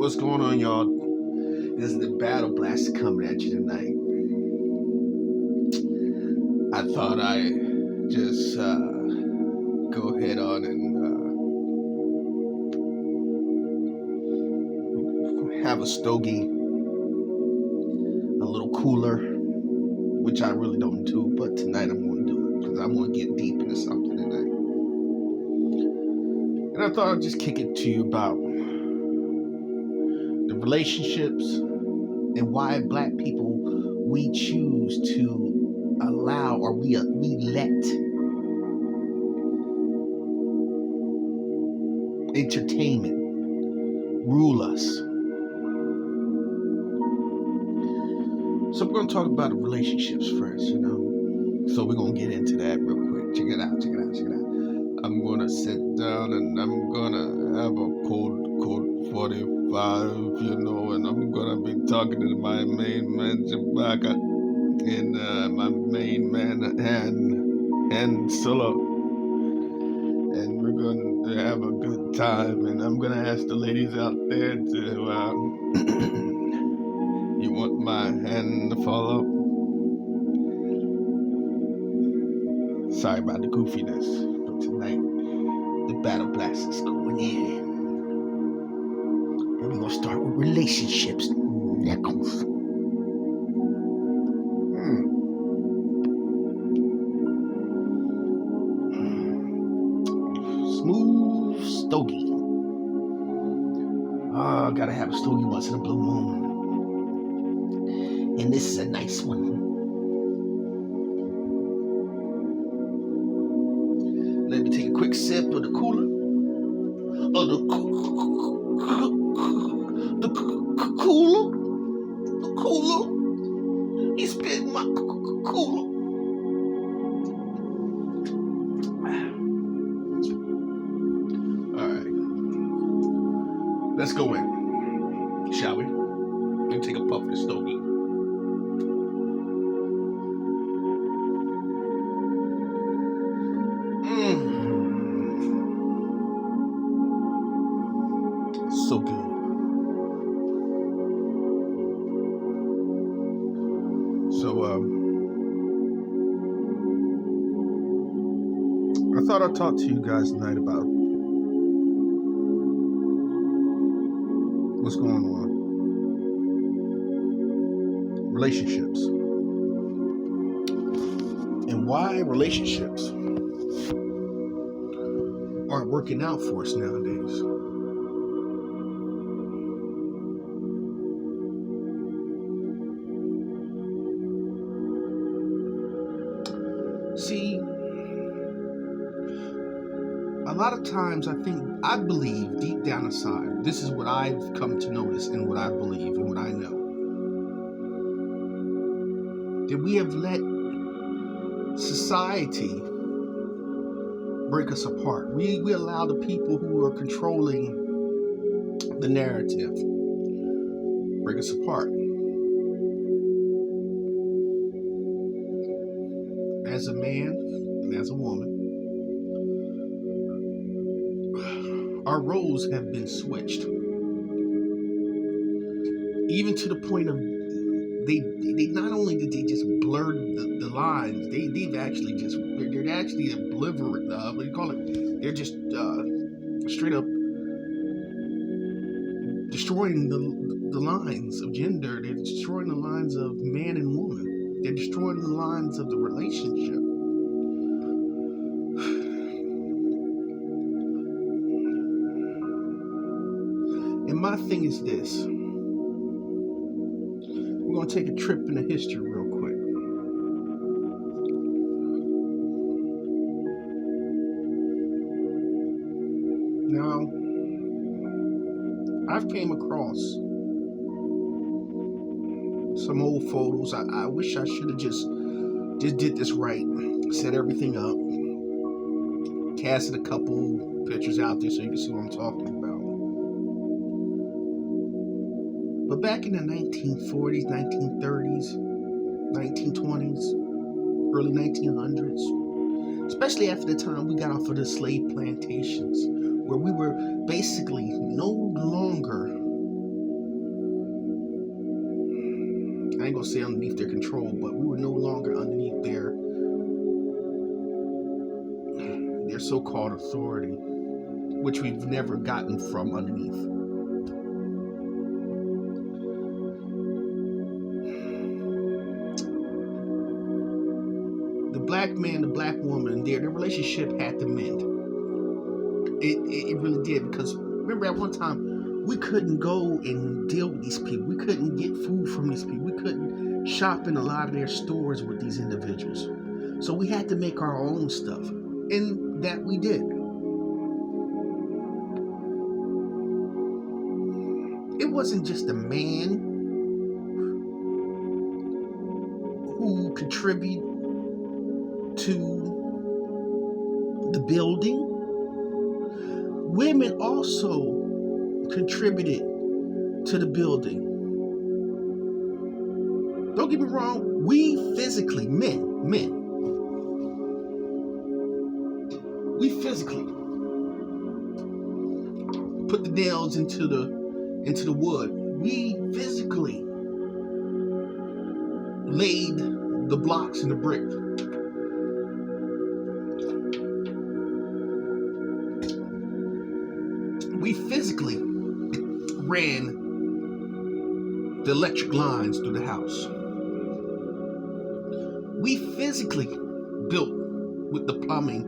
What's going on, y'all? This is the Battle Blast coming at you tonight. I thought I'd just go ahead on and have a stogie, a little cooler, which I really don't do, but tonight I'm going to do it because I'm going to get deep into something tonight. And I thought I'd just kick it to you about the relationships and why black people, we choose to allow, or we let entertainment rule us. So we're going to talk about the relationships first, So we're going to get into that real quick. Check it out. I'm going to sit down and I'm going to have a cold 45, and I'm going to be talking to my main man, Chewbacca, and my main man, Han Solo. And we're going to have a good time. And I'm going to ask the ladies out there to, you want my hand to follow? Sorry about the goofiness, but tonight the Battle Blast is going in. And we're going to start with relationships. Knuckles. Smooth stogie. Oh, gotta have a stogie once in a blue moon. And this is a nice one. Let me take a quick sip of the cooler. Of the cooler. He spit my cooler. All right. Let's go in, shall we? And take a puff of the stogie. So good. So, I thought I'd talk to you guys tonight about what's going on. Relationships. And why relationships aren't working out for us nowadays. See, a lot of times I believe deep down inside, this is what I've come to notice and what I believe and what I know, that we have let society break us apart. We allow the people who are controlling the narrative break us apart. As a man and as a woman, our roles have been switched. Even to the point of they not only did they just blur the lines, they're actually obliterate. What do you call it? They're just straight up destroying the lines of gender. They're destroying the lines of man and woman. They're destroying the lines of the relationship. And my thing is this. We're going to take a trip into history real quick. Now, I've came across some old photos. I wish I should have just did this right. Set everything up. Casted a couple pictures out there so you can see what I'm talking about. But back in the 1940s, 1930s, 1920s, early 1900s, especially after the time we got off of the slave plantations, where we were basically no longer I ain't gonna say underneath their control, but we were no longer underneath their so-called authority, which we've never gotten from underneath. The black man, the black woman, their relationship had to mend. It really did, because remember at one time we couldn't go and deal with these people. We couldn't get food from these people. We couldn't shop in a lot of their stores with these individuals. So we had to make our own stuff, and that we did. It wasn't just a man who contributed to the building. Women also contributed to the building. Don't get me wrong, we physically, men, we physically put the nails into the wood. We physically laid the blocks and the brick. We physically ran the electric lines through the house. We physically built with the plumbing,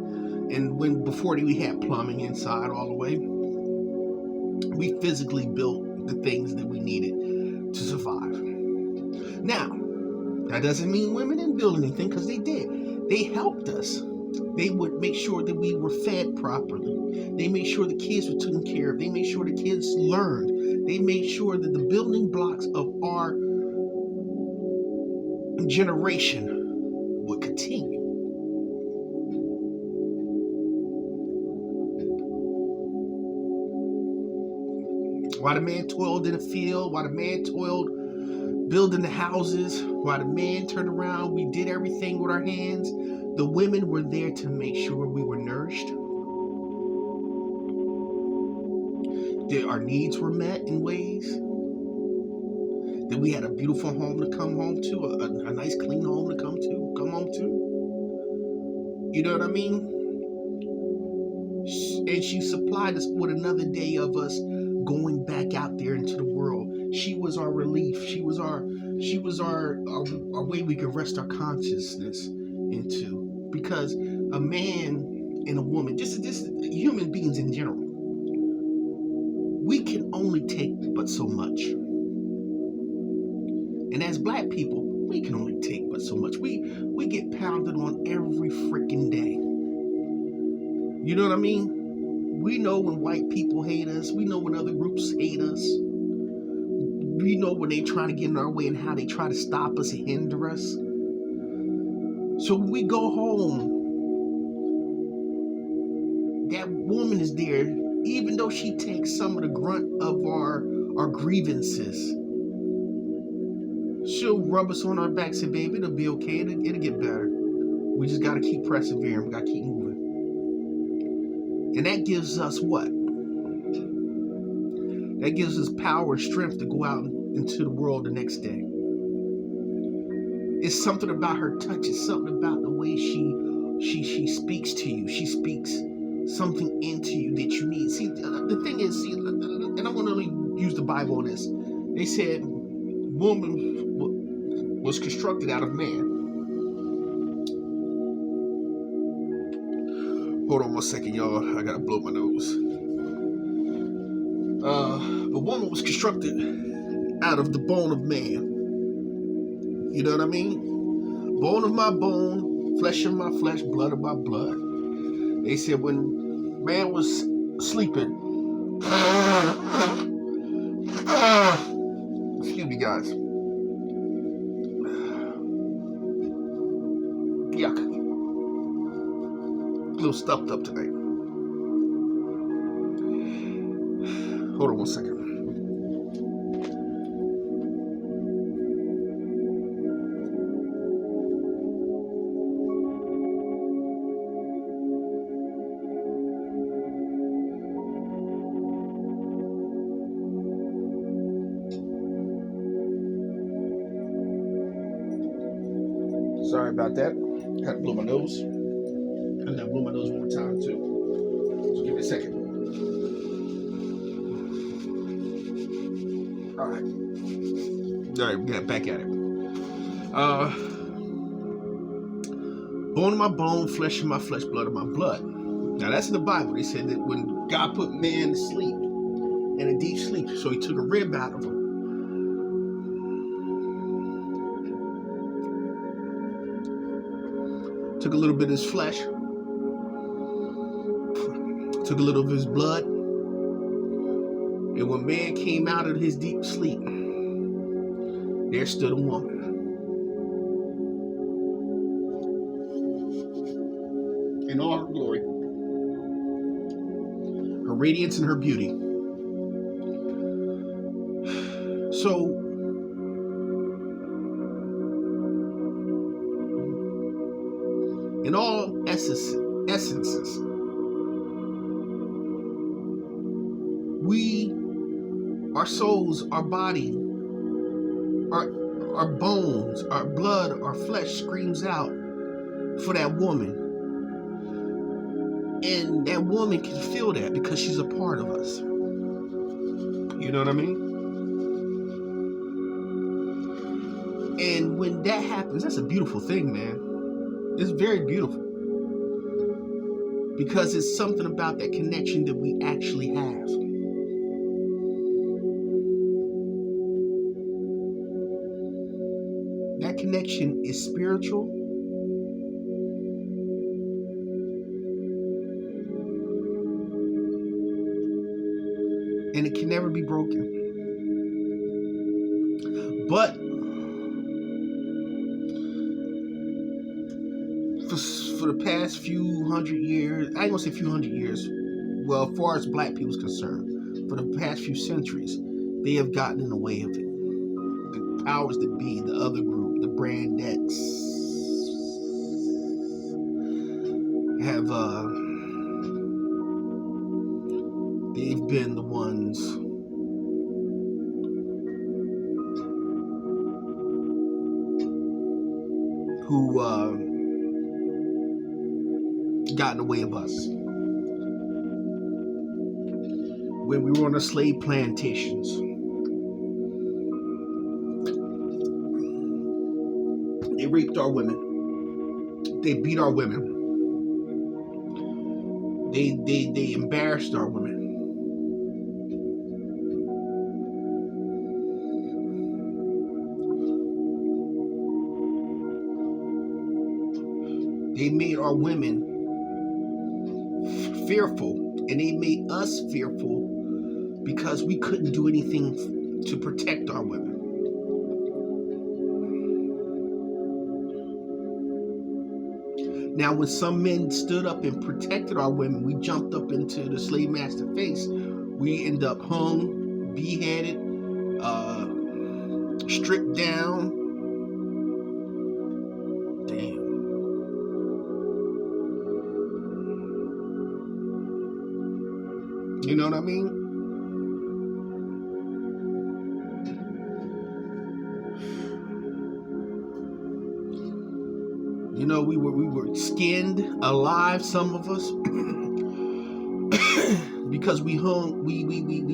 and before we had plumbing inside all the way, we physically built the things that we needed to survive. Now, that doesn't mean women didn't build anything, because they did. They helped us. They would make sure that we were fed properly. They made sure the kids were taken care of. They made sure the kids learned. They made sure that the building blocks of our generation would continue. While the man toiled in the field, while the man toiled building the houses, while the man turned around, we did everything with our hands. The women were there to make sure we were nourished, that our needs were met in ways, that we had a beautiful home to come home to, a nice clean home to come home to. You know what I mean? And she supplied us with another day of us going back out there into the world. She was our relief. She was our way we could rest our consciousness into. Because a man and a woman, just human beings in general, we can only take but so much. And as black people, we can only take but so much. We get pounded on every freaking day. You know what I mean? We know when white people hate us. We know when other groups hate us. We know when they try to get in our way and how they try to stop us and hinder us. So when we go home, that woman is there, even though she takes some of the grunt of our grievances. She'll rub us on our back and say, baby, it'll be okay. It'll get better. We just got to keep persevering. We got to keep moving. And that gives us what? That gives us power and strength to go out into the world the next day. It's something about her touch. It's something about the way she speaks to you. She speaks something into you that you need. See, the thing is, and I'm going to only use the Bible on this. They said woman was constructed out of man. Hold on one second, y'all. I gotta blow my nose. The woman was constructed out of the bone of man. You know what I mean? Bone of my bone, flesh of my flesh, blood of my blood. They said when man was sleeping, excuse me, guys. Yuck. A little stuffed up tonight. Hold on one second. Sorry about that. Had to blow my nose. And then blow my nose one more time too. So give me a second. All right. All right, we got back at it. Bone of my bone, flesh of my flesh, blood of my blood. Now that's in the Bible. They said that when God put man to sleep, in a deep sleep, so he took a rib out of him. Took a little bit of his flesh, took a little of his blood, and when man came out of his deep sleep, there stood a woman. In all her glory, her radiance and her beauty. So, in all essences, we, our souls, our body, our bones, our blood, our flesh screams out for that woman. And that woman can feel that because she's a part of us. You know what I mean? And when that happens, that's a beautiful thing, man. It's very beautiful. Because it's something about that connection that we actually have. That connection is spiritual. And it can never be broken. But for the past few hundred years, I ain't gonna say few hundred years, well, as far as black people's concerned, for the past few centuries, they have gotten in the way of it. The powers that be, the other group, the brand X, have they've been the ones who got in the way of us. When we were on the slave plantations, they raped our women. They beat our women. They embarrassed our women. They made our women fearful, and they made us fearful because we couldn't do anything to protect our women. Now, when some men stood up and protected our women, we jumped up into the slave master face. We end up hung, beheaded, stripped down. Damn. You know what I mean? You know, we were skinned alive, some of us, because we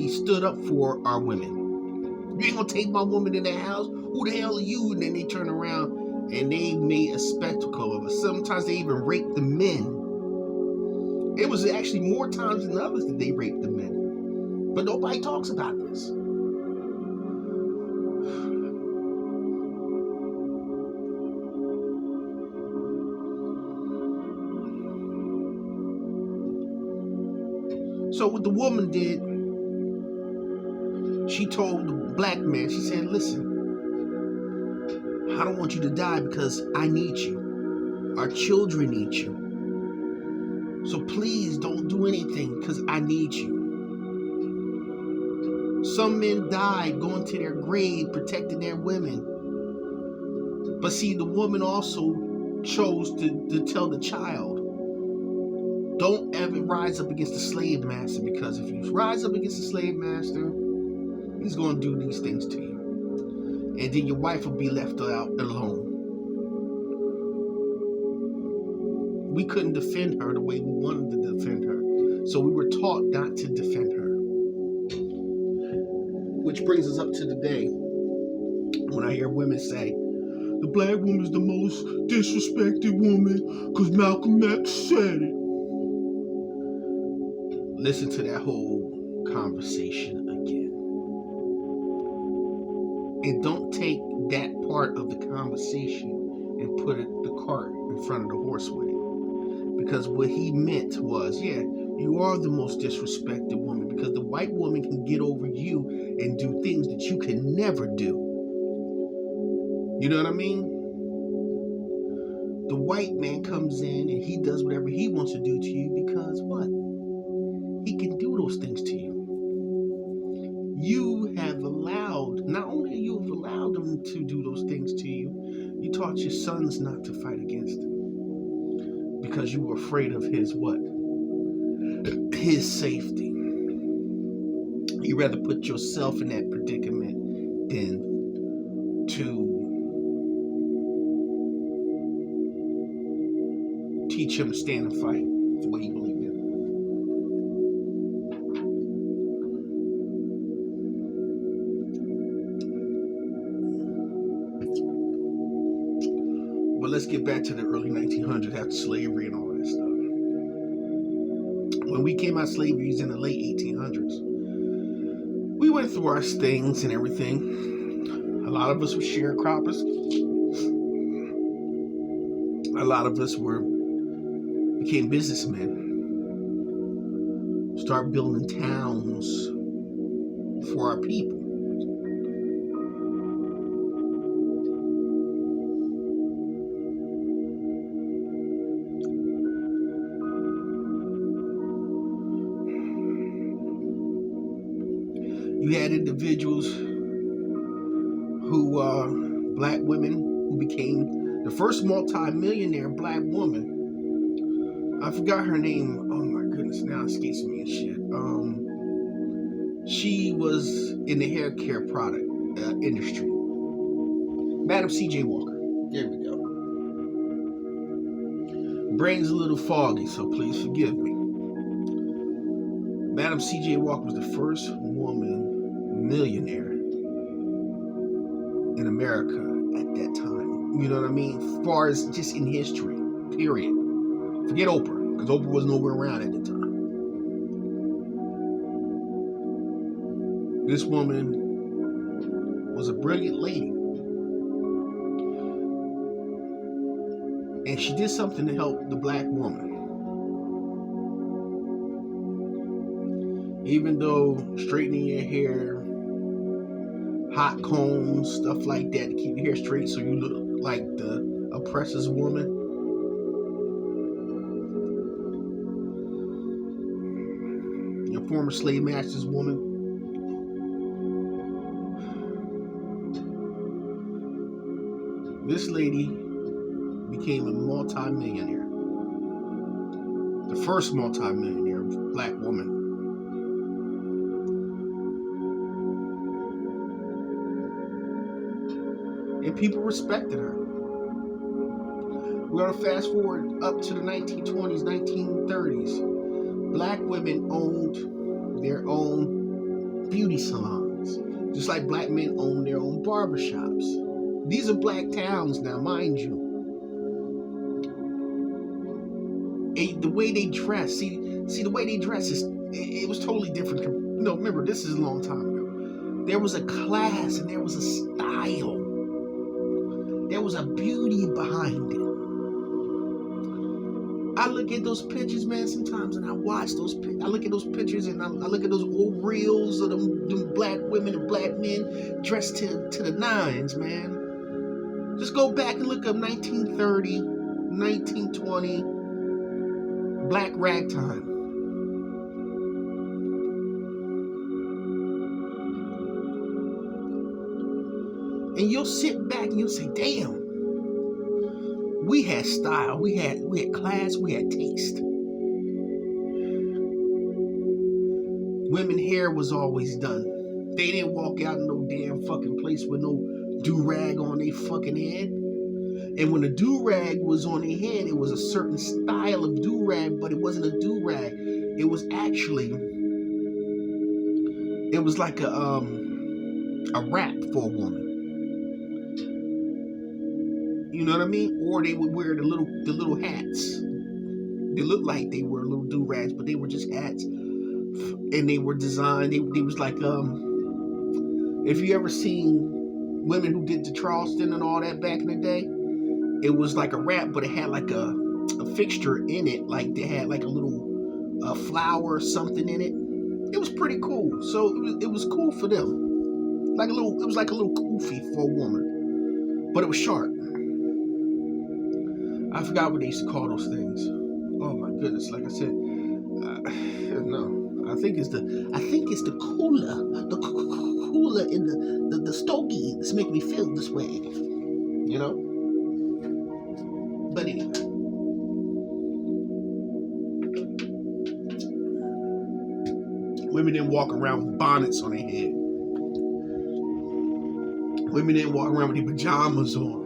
stood up for our women. You ain't gonna take my woman in the house? Who the hell are you? And then they turn around and they made a spectacle of us. Sometimes they even raped the men. It was actually more times than others that they raped the men. But nobody talks about this. So what the woman did, she told the black man, she said, listen, I don't want you to die because I need you. Our children need you. So please don't do anything because I need you. Some men died going to their grave protecting their women. But see, the woman also chose to tell the child, don't ever rise up against the slave master, because if you rise up against the slave master, he's going to do these things to you. And then your wife will be left out alone. we couldn't defend her the way we wanted to defend her. So we were taught not to defend her. Which brings us up to today when I hear women say, the black woman is the most disrespected woman because Malcolm X said it. Listen to that whole conversation again. And don't take that part of the conversation and put the cart in front of the horse with it. Because what he meant was, yeah, you are the most disrespected woman because the white woman can get over you and do things that you can never do. You know what I mean? The white man comes in and he does whatever he wants to do to you because what? He can do those things to you. You have allowed, not only you have allowed him to do those things to you, you taught your sons not to fight against him because you were afraid of his what? His safety. You rather put yourself in that predicament than to teach him to stand and fight the way he believed in. But let's get back to the early 1900s after slavery and all that stuff. When we came out of slavery, it was in the late 1800s. We went through our things and everything. A lot of us were sharecroppers. A lot of us became businessmen. Start building towns for our people. You had individuals who, black women, who became the first multi-millionaire black woman. I forgot her name. Oh my goodness, now it escapes me and shit. She was in the hair care product industry. Madam C.J. Walker. There we go. Brain's a little foggy, so please forgive me. Madam C.J. Walker was the first woman millionaire in America at that time. You know what I mean? As far as just in history, period. Forget Oprah, because Oprah was nowhere around at the time. This woman was a brilliant lady. And she did something to help the black woman. Even though straightening your hair, hot combs, stuff like that to keep your hair straight so you look like the oppressor's woman. Your former slave master's woman. This lady became a multi-millionaire. The first multi-millionaire black woman. And people respected her. We're going to fast forward up to the 1920s, 1930s. Black women owned their own beauty salons, just like black men owned their own barbershops. These are black towns now, mind you. The way they dress, see the way they dress it was totally different. No, remember, this is a long time ago. There was a class and there was a style. There was a beauty behind it. I look at those pictures, man, sometimes, and I watch those. I look at those pictures, and I look at those old reels of them black women and black men dressed to the nines, man. Just go back and look up 1930, 1920, black ragtime. And you'll sit back and you'll say, damn, we had style, we had class, we had taste. Women hair was always done. They didn't walk out in no damn fucking place with no do-rag on their fucking head. And when the do-rag was on their head, it was a certain style of do-rag, but it wasn't a do-rag. It was actually, it was like a wrap for a woman. You know what I mean? Or they would wear the little hats. They looked like they were little do-rags, but they were just hats. And they were designed, they was like, if you ever seen women who did the Charleston and all that back in the day, it was like a wrap, but it had like a fixture in it, like they had like a little flower or something in it. It was pretty cool. So it was cool for them. It was like a little kufi for a woman, but it was sharp. I forgot what they used to call those things. Oh my goodness! Like I said, no. I think it's the cooler in the stogie that's making me feel this way. You know. But anyway. Women didn't walk around with bonnets on their head. Women didn't walk around with their pajamas on.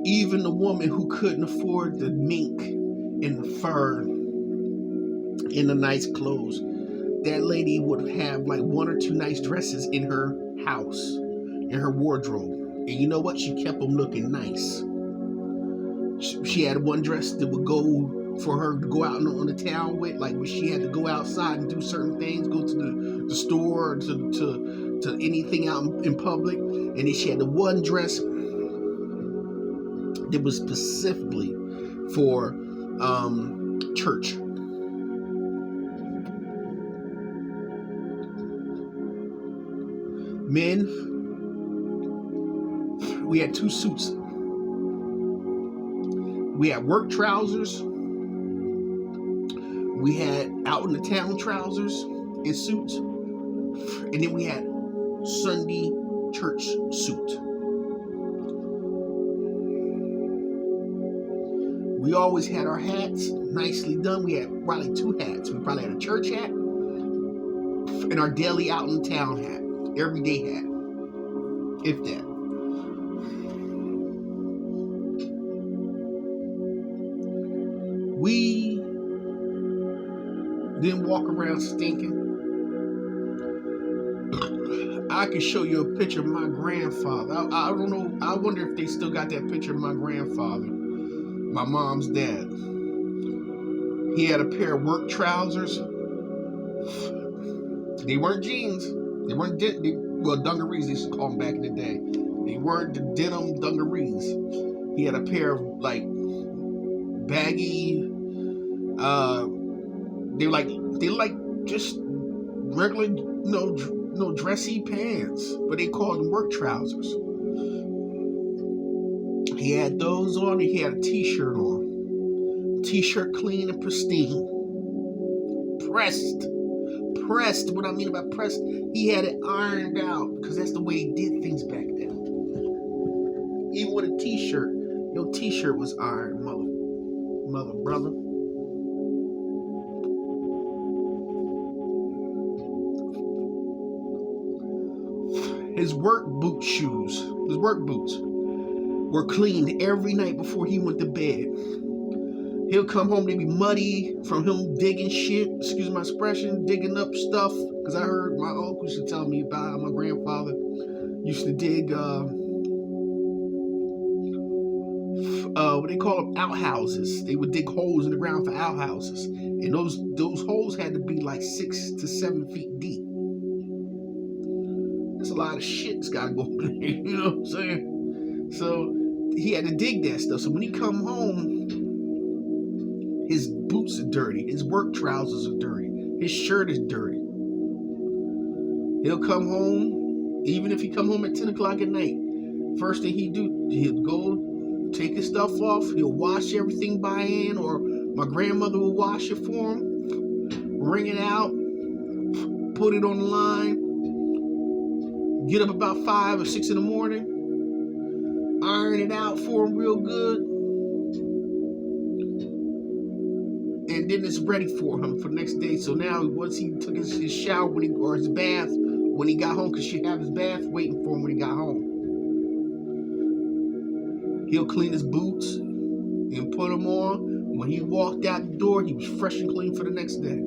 Even the woman who couldn't afford the mink and the fur and the nice clothes, that lady would have like one or two nice dresses in her house, in her wardrobe. And you know what? She kept them looking nice. She had one dress that would go for her to go out on the town with, like when she had to go outside and do certain things, go to the store or to anything out in public. And then she had the one dress that was specifically for church. Men, we had two suits. We had work trousers. We had out in the town trousers and suits. And then we had Sunday church suit. We always had our hats nicely done. We had probably two hats. We probably had a church hat and our daily out in town hat. Everyday hat. If that. We didn't walk around stinking. I can show you a picture of my grandfather. I don't know. I wonder if they still got that picture of my grandfather, my mom's dad. He had a pair of work trousers. They weren't jeans. They weren't dungarees. They used to call them back in the day. They weren't the denim dungarees. He had a pair of like baggy. They like just regular, no dressy pants, but they called them work trousers. He had those on, and he had a t-shirt on. T-shirt clean and pristine. Pressed. What I mean about pressed, he had it ironed out, because that's the way he did things back then. Even with a t-shirt, your t-shirt was ironed, brother. His work boots were cleaned every night before he went to bed. He'll come home, they be muddy from him digging shit, excuse my expression, digging up stuff. Because I heard my uncle used to tell me about how my grandfather used to dig, what they call them, outhouses. They would dig holes in the ground for outhouses. And those holes had to be like 6 to 7 feet deep. That's a lot of shit that's got to go in there, you know what I'm saying? So he had to dig that stuff. So when he come home, his boots are dirty. His work trousers are dirty. His shirt is dirty. He'll come home, even if he come home at 10 o'clock at night, first thing he'll go take his stuff off. He'll wash everything by hand, or my grandmother will wash it for him, wring it out, put it on the line, get up about 5 or 6 in the morning, iron it out for him real good, and then it's ready for him for the next day. So now, once he took his shower or his bath when he got home, because she'd have his bath waiting for him when he got home. He'll clean his boots and put them on. When he walked out the door, he was fresh and clean for the next day.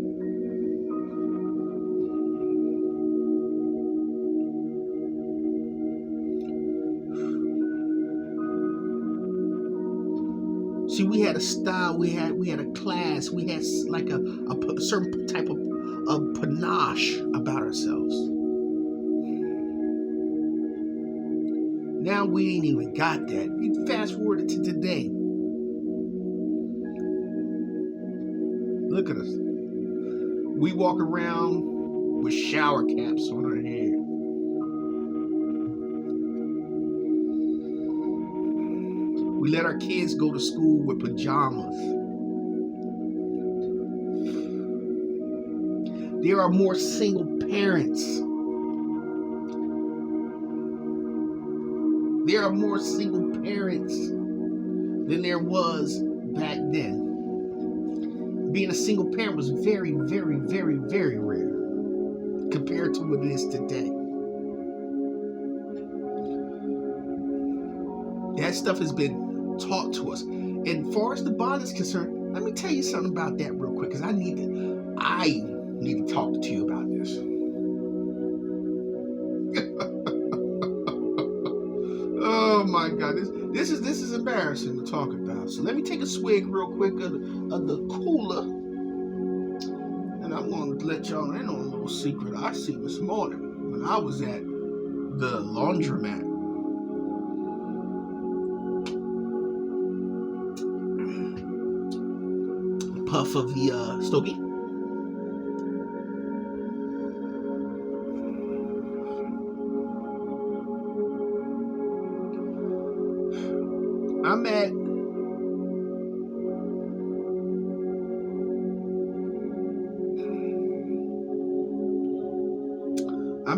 See, we had a style, we had a class, we had like a certain type of panache about ourselves. Now we ain't even got that. You fast forward to today. Look at us. We walk around with shower caps on our head. We let our kids go to school with pajamas. There are more single parents. There are more single parents than there was back then. Being a single parent was very, very, very, very rare compared to what it is today. That stuff has been taught to us. And as far as the bond is concerned, let me tell you something about that real quick, because I need to talk to you about this. Oh my God, this is embarrassing to talk about. So let me take a swig real quick of the cooler, and I'm going to let y'all in on a little secret I see this morning when I was at the laundromat. Puff of the stogie. I'm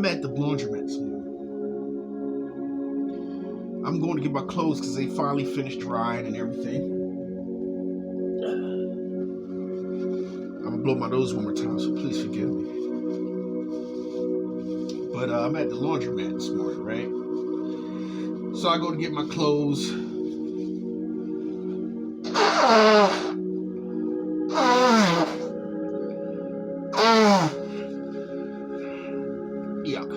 at the laundromat this morning. I'm going to get my clothes because they finally finished drying and everything. I'm gonna blow my nose one more time, so please forgive me. But I'm at the laundromat this morning, right? So I go to get my clothes. Yuck.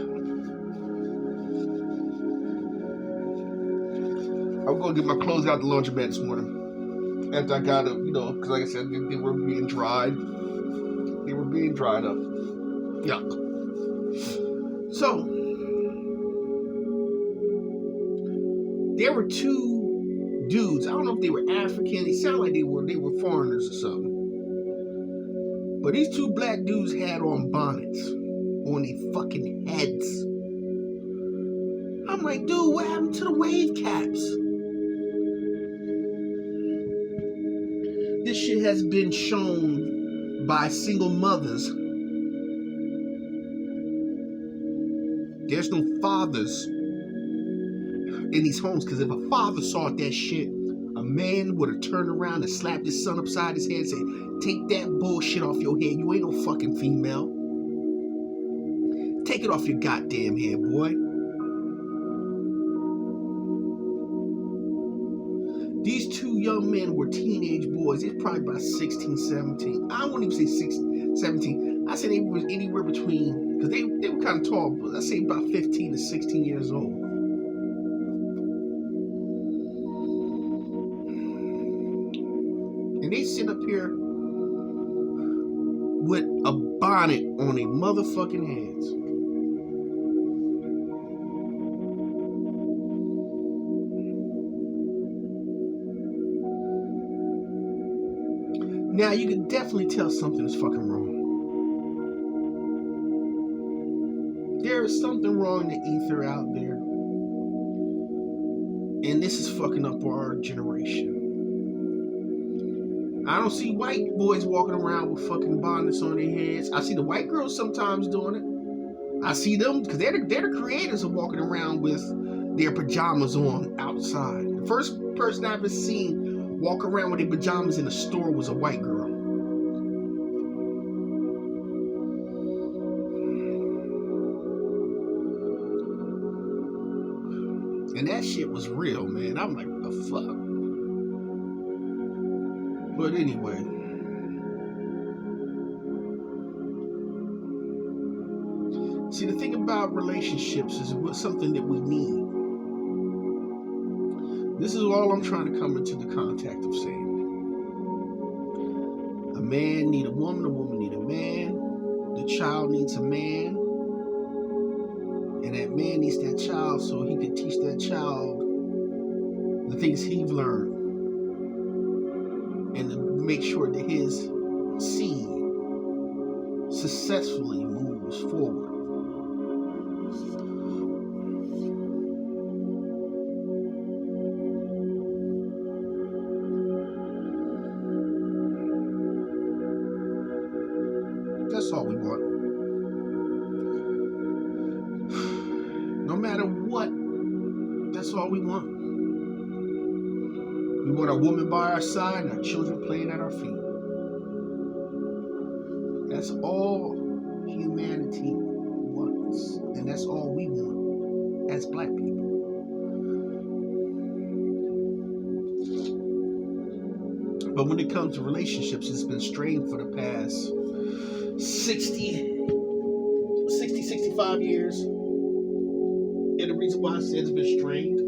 I'm going to get my clothes out the laundromat this morning. After I got it, because like I said, they were being dried. They were being dried up. Yuck. So, there were two dudes. I don't know if they were African. They sound like they were foreigners or something. But these two black dudes had on bonnets on their fucking heads. I'm like, dude, what happened to the wave caps? This shit has been shown by single mothers. There's no fathers in these homes, because if a father saw that shit, a man would have turned around and slapped his son upside his head and said, take that bullshit off your head. You ain't no fucking female. Take it off your goddamn head, boy. These two young men were teenage boys. They're probably about 16, 17. I wouldn't even say 16, 17. I said they were anywhere between, because they were kind of tall, but I say about 15 to 16 years old. And they sit up here with a bonnet on their motherfucking heads. Now, you can definitely tell something is fucking wrong. There is something wrong in the ether out there. And this is fucking up our generation. I don't see white boys walking around with fucking bonnets on their heads. I see the white girls sometimes doing it. I see them, because they're the creators of walking around with their pajamas on outside. The first person I've ever seen walk around with their pajamas in a store was a white girl. And that shit was real, man. I'm like, what the fuck? But anyway, see, the thing about relationships is something that we need. This is all I'm trying to come into the contact of saying. A man needs a woman needs a man, the child needs a man, and that man needs that child so he can teach that child the things he's learned and to make sure that his seed successfully moves forward. That's all we want. No matter what, that's all we want. We want a woman by our side and our children playing at our feet. That's all humanity wants. And that's all we want as black people. But when it comes to relationships, it's been strained for the past 65 years. And the reason why I said it's been strained